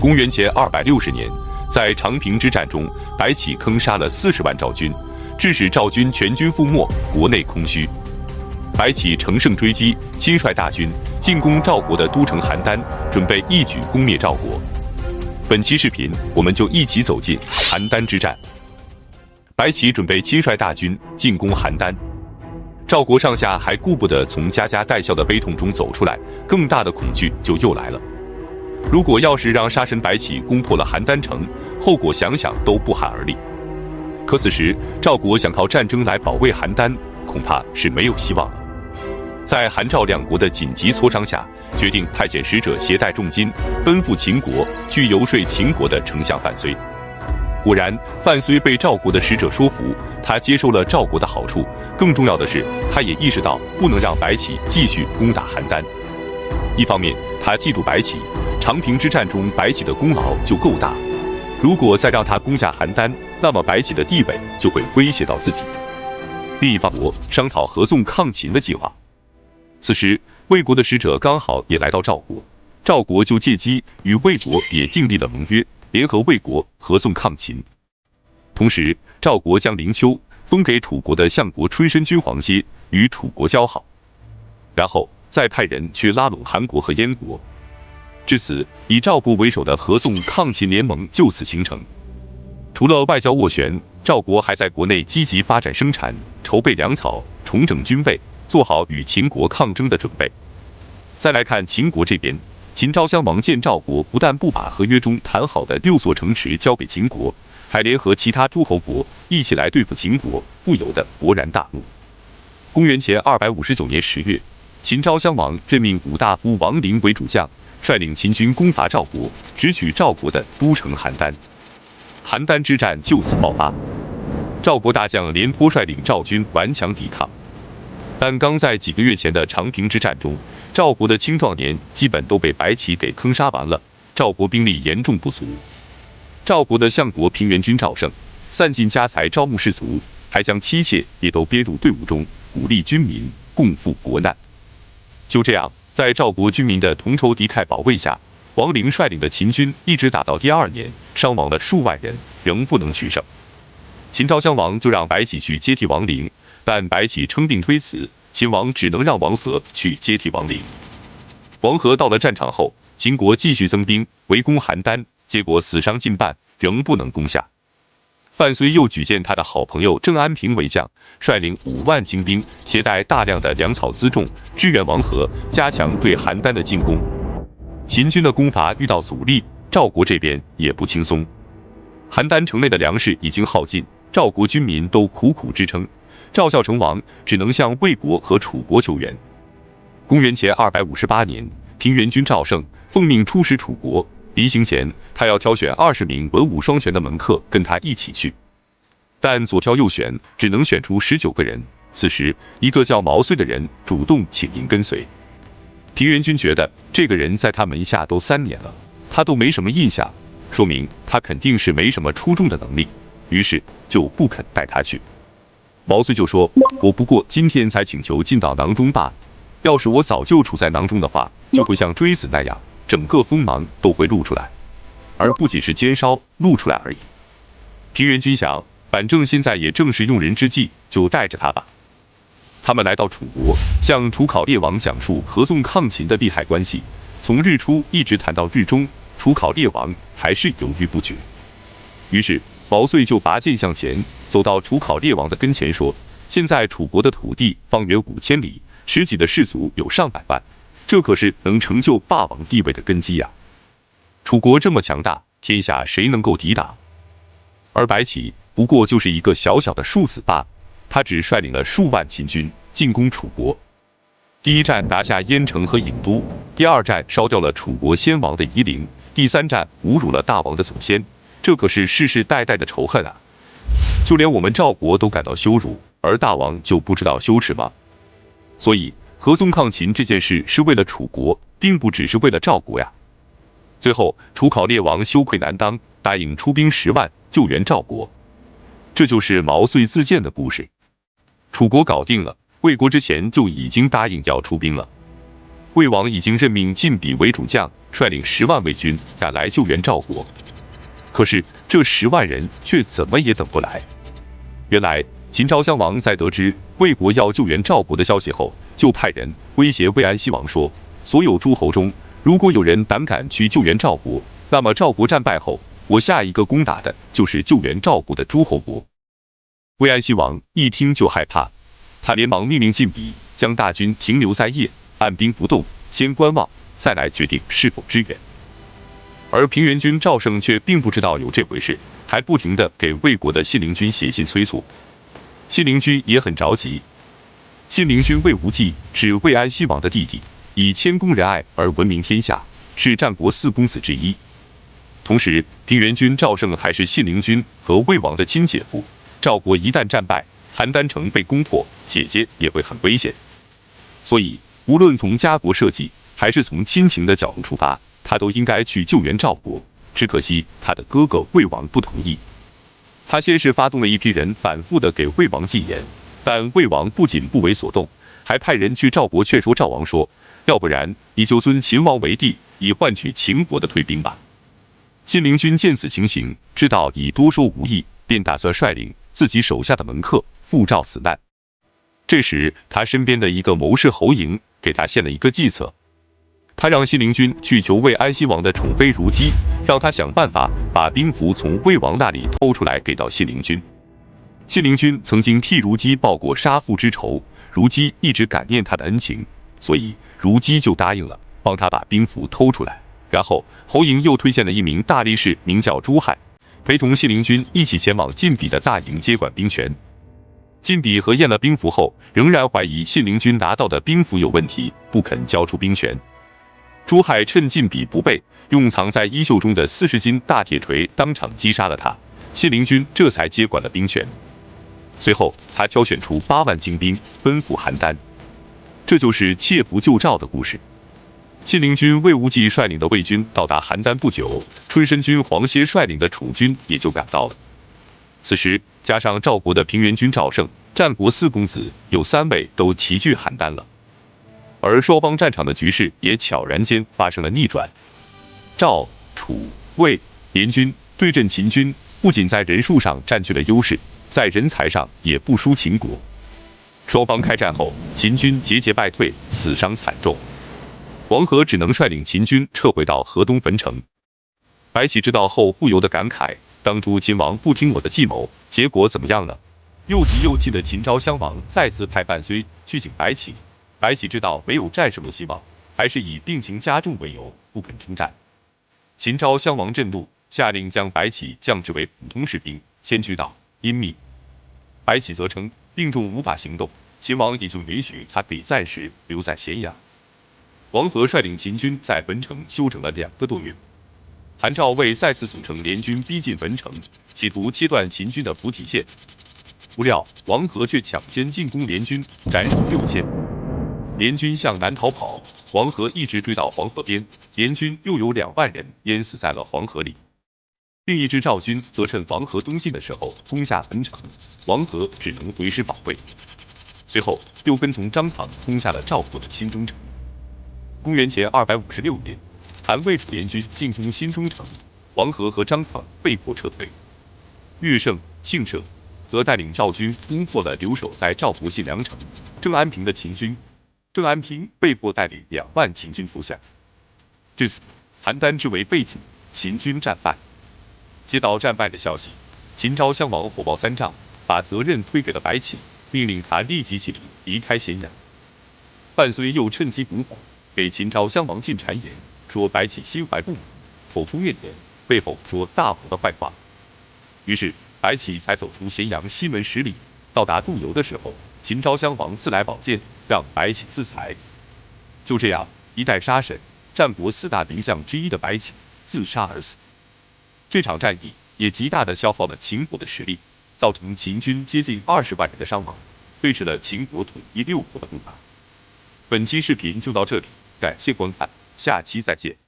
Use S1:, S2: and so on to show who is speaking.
S1: 公元前260年，在长平之战中，白起坑杀了40万赵军，致使赵军全军覆没，国内空虚。白起乘胜追击，亲率大军进攻赵国的都城邯郸，准备一举攻灭赵国。本期视频，我们就一起走进邯郸之战。白起准备亲率大军进攻邯郸，赵国上下还顾不得从家家带孝的悲痛中走出来，更大的恐惧就又来了。如果要是让杀神白起攻破了邯郸城，后果想想都不寒而栗。可此时赵国想靠战争来保卫邯郸，恐怕是没有希望了。在韩赵两国的紧急磋商下，决定派遣使者携带重金奔赴秦国，去游说秦国的丞相范睢。果然，范睢被赵国的使者说服，他接受了赵国的好处。更重要的是，他也意识到不能让白起继续攻打邯郸。一方面，他记住白起，长平之战中白起的功劳就够大，如果再让他攻下邯郸，那么白起的地位就会威胁到自己。另一方面，商讨合纵抗秦的计划。此时，魏国的使者刚好也来到赵国，赵国就借机与魏国也订立了盟约，联合魏国合纵抗秦。同时，赵国将灵丘封给楚国的相国春申君黄歇，与楚国交好，然后再派人去拉拢韩国和燕国。至此，以赵国为首的合纵抗秦联盟就此形成。除了外交斡旋，赵国还在国内积极发展生产，筹备粮草，重整军备，做好与秦国抗争的准备。再来看秦国这边，秦昭襄王见赵国不但不把合约中谈好的6座城池交给秦国，还联合其他诸侯国一起来对付秦国，不由得勃然大怒。公元前259年10月，秦昭襄王任命武大夫王陵为主将，率领秦军攻伐赵国，直取赵国的都城邯郸。邯郸之战就此爆发，赵国大将廉颇率领赵军顽强抵抗。但刚在几个月前的长平之战中，赵国的青壮年基本都被白起给坑杀完了，赵国兵力严重不足。赵国的相国平原君赵胜散尽家财招募士卒，还将妻妾也都编入队伍中，鼓励军民共赴国难。就这样，在赵国军民的同仇敌忾保卫下，王陵率领的秦军一直打到第2年，伤亡了数万人，仍不能取胜。秦昭襄王就让白起去接替王陵，但白起称病推辞，秦王只能让王和去接替王陵。王和到了战场后，秦国继续增兵围攻邯郸，结果死伤近半，仍不能攻下。范睢又举荐他的好朋友郑安平为将，率领5万精兵，携带大量的粮草辎重，支援王和，加强对邯郸的进攻。秦军的攻伐遇到阻力，赵国这边也不轻松。邯郸城内的粮食已经耗尽，赵国军民都苦苦支撑，赵孝成王只能向魏国和楚国求援。公元前258年，平原君赵胜奉命出使楚国，临行前他要挑选20名文武双全的门客跟他一起去，但左挑右选，只能选出19个人。此时，一个叫毛遂的人主动请缨跟随。平原君觉得这个人在他门下都3年了，他都没什么印象，说明他肯定是没什么出众的能力，于是就不肯带他去。毛遂就说：“我不过今天才请求进到囊中罢了，要是我早就处在囊中的话，就会像锥子那样，整个锋芒都会露出来，而不仅是尖梢露出来而已。”平原君想，反正现在也正是用人之际，就带着他吧。他们来到楚国，向楚考烈王讲述合纵抗秦的利害关系，从日出一直谈到日中，楚考烈王还是犹豫不决。于是毛遂就拔剑向前，走到楚考烈王的跟前说：“现在楚国的土地方圆5000里，持戟的士卒有上百万，这可是能成就霸王地位的根基呀！楚国这么强大，天下谁能够抵挡？而白起不过就是一个小小的庶子罢了。他只率领了数万秦军进攻楚国。第1战拿下鄢城和郢都，第2战烧掉了楚国先王的夷陵，第3战侮辱了大王的祖先，这可是世世代代的仇恨啊！就连我们赵国都感到羞辱，而大王就不知道羞耻吗？所以合纵抗秦这件事是为了楚国，并不只是为了赵国呀。最后，楚考烈王羞愧难当，答应出兵10万救援赵国。这就是毛遂自荐的故事。楚国搞定了，魏国之前就已经答应要出兵了。魏王已经任命晋鄙为主将，率领10万魏军赶来救援赵国。可是这10万人却怎么也等不来。原来秦昭襄王在得知魏国要救援赵国的消息后，就派人威胁魏安西王说，所有诸侯中，如果有人胆敢去救援赵国，那么赵国战败后，我下一个攻打的就是救援赵国的诸侯国。魏安西王一听就害怕，他连忙命令晋鄙将大军停留在邺，按兵不动，先观望，再来决定是否支援。而平原君赵胜却并不知道有这回事，还不停地给魏国的信陵君写信催促。信陵君也很着急。信陵君魏无忌是魏安西王的弟弟，以谦恭仁爱而闻名天下，是战国4公子之一。同时，平原君赵胜还是信陵君和魏王的亲姐夫。赵国一旦战败，邯郸城被攻破，姐姐也会很危险。所以，无论从家国社稷，还是从亲情的角度出发，他都应该去救援赵国。只可惜他的哥哥魏王不同意。他先是发动了一批人，反复的给魏王进言，但魏王不仅不为所动，还派人去赵国劝说赵王说，要不然你就尊秦王为帝，以换取秦国的退兵吧。信陵君见此情形，知道已多说无益，便打算率领自己手下的门客赴赵死难。这时，他身边的一个谋士侯嬴给他献了一个计策。他让信陵君去求魏安西王的宠妃如姬，让他想办法把兵符从魏王那里偷出来给到信陵君。信陵君曾经替如姬报过杀父之仇，如姬一直感念他的恩情，所以如姬就答应了帮他把兵符偷出来。然后侯嬴又推荐了一名大力士，名叫朱亥，陪同信陵君一起前往晋鄙的大营接管兵权。晋鄙核验了兵符后，仍然怀疑信陵君拿到的兵符有问题，不肯交出兵权。朱亥趁晋鄙不备，用藏在衣袖中的40斤大铁锤当场击杀了他，信陵君这才接管了兵权。随后，他挑选出8万精兵，奔赴邯郸。这就是窃符救赵的故事。信陵君魏无忌率领的魏军到达邯郸不久，春申君黄歇率领的楚军也就赶到了。此时，加上赵国的平原君赵胜，战国4公子有3位都齐聚邯郸了。而双方战场的局势也悄然间发生了逆转。赵、楚、魏联军对阵秦军，不仅在人数上占据了优势，在人才上也不输秦国。双方开战后，秦军节节败退，死伤惨重。王和只能率领秦军撤回到河东汾城。白起知道后不由得感慨，当初秦王不听我的计谋，结果怎么样呢？又急又气的秦昭襄王再次派范睢去请白起。白起知道没有战胜的希望，还是以病情加重为由不肯出战。秦昭襄王震怒，下令将白起降职为普通士兵，迁居到阴密。白起则称病重无法行动，秦王也就允许他可以暂时留在咸阳。王和率领秦军在汾城休整了2个多月。韩赵魏再次组成联军逼近汾城，企图切断秦军的补给线。不料王和却抢先进攻联军，斩首6000。联军向南逃跑，王和一直追到黄河边，联军又有2万人淹死在了黄河里。另一支赵军则趁王和东进的时候攻下汾城，王和只能回师保卫。随后又跟从张唐攻下了赵国的新中城。公元前256年，韩魏楚联军进攻新中城，王和和张唐被迫撤退。乐胜、庆胜则带领赵军攻破了留守在赵国信梁城、郑安平的秦军，郑安平被迫带领2万秦军投降。至此，邯郸之围被解，秦军战败。接到战败的消息，秦昭襄王火冒三丈，把责任推给了白起，命令他立即启程离开咸阳。范睢又趁机补火，给秦昭襄王进谗言，说白起心怀不满，口出怨言，背后说大伙的坏话。于是白起才走出咸阳西门10里，到达杜游的时候，秦昭襄王自来宝剑，让白起自裁。就这样，一代杀神，战国4大名将之一的白起自杀而死。这场战役也极大地消耗了秦国的实力，造成秦军接近20万人的伤亡，推迟了秦国统一6国的步伐。本期视频就到这里，感谢观看，下期再见。